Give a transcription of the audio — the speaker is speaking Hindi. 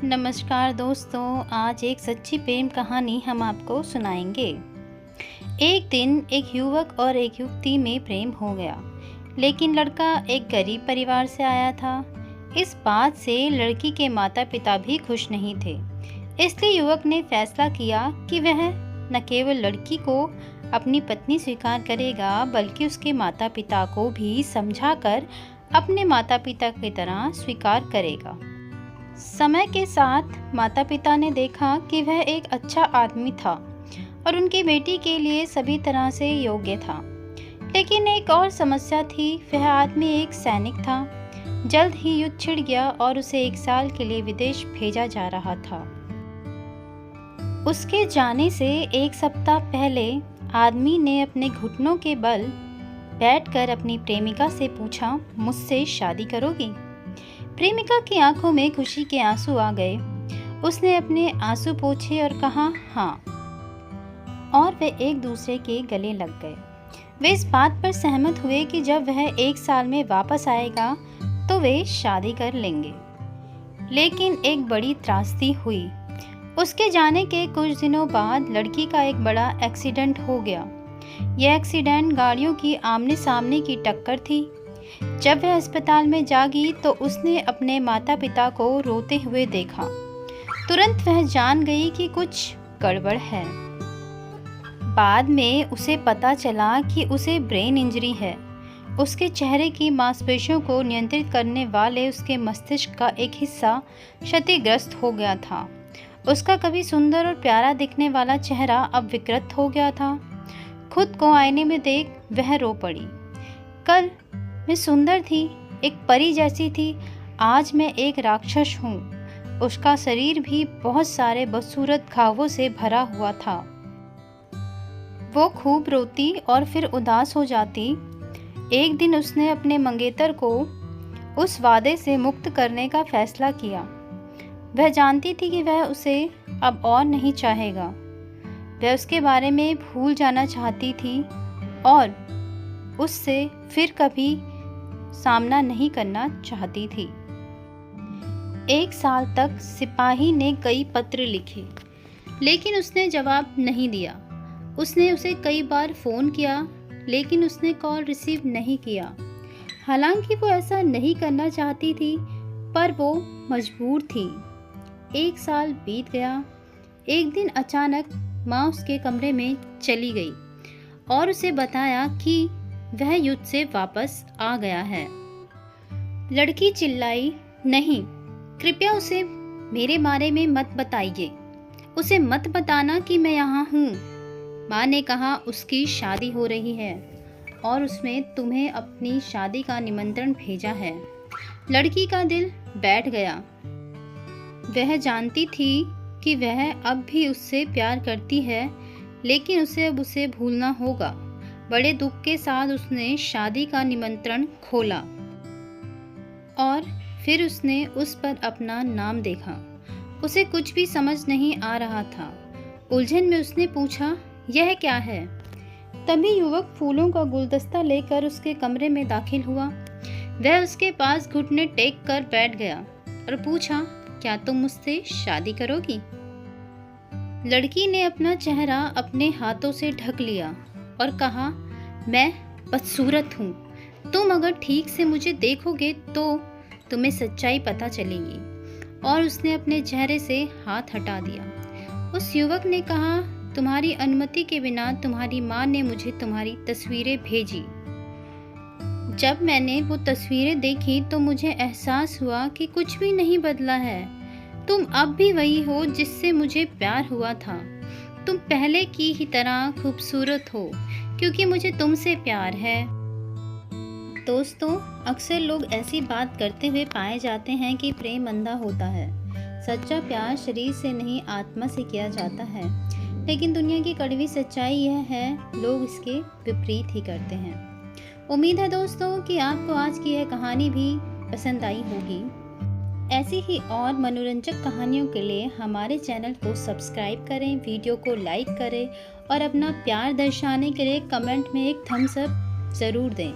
नमस्कार दोस्तों, आज एक सच्ची प्रेम कहानी हम आपको सुनाएंगे। एक दिन एक युवक और एक युवती में प्रेम हो गया, लेकिन लड़का एक गरीब परिवार से आया था। इस बात से लड़की के माता पिता भी खुश नहीं थे। इसलिए युवक ने फैसला किया कि वह न केवल लड़की को अपनी पत्नी स्वीकार करेगा, बल्कि उसके माता पिता को भी समझाकर अपने माता पिता की तरह स्वीकार करेगा। समय के साथ माता पिता ने देखा कि वह एक अच्छा आदमी था और उनकी बेटी के लिए सभी तरह से योग्य था। लेकिन एक और समस्या थी, वह आदमी एक सैनिक था। जल्द ही युद्ध छिड़ गया और उसे 1 साल के लिए विदेश भेजा जा रहा था। उसके जाने से 1 सप्ताह पहले आदमी ने अपने घुटनों के बल बैठकर अपनी प्रेमिका से पूछा, मुझसे शादी करोगी? प्रेमिका की आंखों में खुशी के आंसू आ गए। उसने अपने आंसू पोंछे और कहा हाँ, और वे एक दूसरे के गले लग गए। वे इस बात पर सहमत हुए कि जब वह 1 साल में वापस आएगा तो वे शादी कर लेंगे। लेकिन एक बड़ी त्रासदी हुई। उसके जाने के कुछ दिनों बाद लड़की का एक बड़ा एक्सीडेंट हो गया। यह एक्सीडेंट गाड़ियों की आमने सामने की टक्कर थी। जब वह अस्पताल में जागी तो उसने अपने माता पिता को रोते हुए देखा। तुरंत वह जान गई कि कुछ गड़बड़ है। बाद में उसे पता चला कि उसे ब्रेन इंजरी है। उसके चेहरे की मांसपेशियों को नियंत्रित करने वाले उसके मस्तिष्क का एक हिस्सा क्षतिग्रस्त हो गया था। उसका कभी सुंदर और प्यारा दिखने वाला चेहरा अब विकृत हो गया था। खुद को आईने में देख वह रो पड़ी। कल मैं सुंदर थी, एक परी जैसी थी, आज मैं एक राक्षस हूँ। उसका शरीर भी बहुत सारे बदसूरत घावों से भरा हुआ था। वो खूब रोती और फिर उदास हो जाती। एक दिन उसने अपने मंगेतर को उस वादे से मुक्त करने का फैसला किया। वह जानती थी कि वह उसे अब और नहीं चाहेगा। वह उसके बारे में भूल जाना चाहती थी और उससे फिर कभी सामना नहीं करना चाहती थी। 1 साल तक सिपाही ने कई पत्र लिखे, लेकिन उसने जवाब नहीं दिया। उसने उसे कई बार फ़ोन किया, लेकिन उसने कॉल रिसीव नहीं किया। हालांकि वो ऐसा नहीं करना चाहती थी, पर वो मजबूर थी। 1 साल बीत गया। एक दिन अचानक माँ उसके कमरे में चली गई और उसे बताया कि वह युद्ध से वापस आ गया है। लड़की चिल्लाई, नहीं, कृपया उसे मेरे बारे में मत बताइए। उसे मत बताना कि मैं यहाँ हूँ। माँ ने कहा उसकी शादी हो रही है और उसमें तुम्हें अपनी शादी का निमंत्रण भेजा है। लड़की का दिल बैठ गया। वह जानती थी कि वह अब भी उससे प्यार करती है, लेकिन उसे अब उसे भूलना होगा। बड़े दुख के साथ उसने शादी का निमंत्रण खोला और फिर उसने उस पर अपना नाम देखा। उसे कुछ भी समझ नहीं आ रहा था। उलझन में उसने पूछा, यह क्या है? तभी युवक फूलों का गुलदस्ता लेकर उसके कमरे में दाखिल हुआ। वह उसके पास घुटने टेक कर बैठ गया और पूछा, क्या तुम मुझसे शादी करोगी? लड़की ने अपना चेहरा अपने हाथों से ढक लिया और कहा, मैं बदसूरत हूँ। तुम अगर ठीक से मुझे देखोगे तो तुम्हें सच्चाई पता चलेगी। और उसने अपने चेहरे से हाथ हटा दिया। उस युवक ने कहा, तुम्हारी अनुमति के बिना तुम्हारी माँ ने मुझे तुम्हारी तस्वीरें भेजी। जब मैंने वो तस्वीरें देखी तो मुझे एहसास हुआ कि कुछ भी नहीं बदला है। तुम अब भी वही हो जिससे मुझे प्यार हुआ था। तुम पहले की ही तरह खूबसूरत हो, क्योंकि मुझे तुमसे प्यार है। दोस्तों, अक्सर लोग ऐसी बात करते हुए पाए जाते हैं कि प्रेम अंधा होता है। सच्चा प्यार शरीर से नहीं, आत्मा से किया जाता है। लेकिन दुनिया की कड़वी सच्चाई यह है, लोग इसके विपरीत ही करते हैं। उम्मीद है दोस्तों कि आपको आज की यह कहानी भी पसंद आई होगी। ऐसी ही और मनोरंजक कहानियों के लिए हमारे चैनल को सब्सक्राइब करें, वीडियो को लाइक करें और अपना प्यार दर्शाने के लिए कमेंट में एक थम्स अप ज़रूर दें।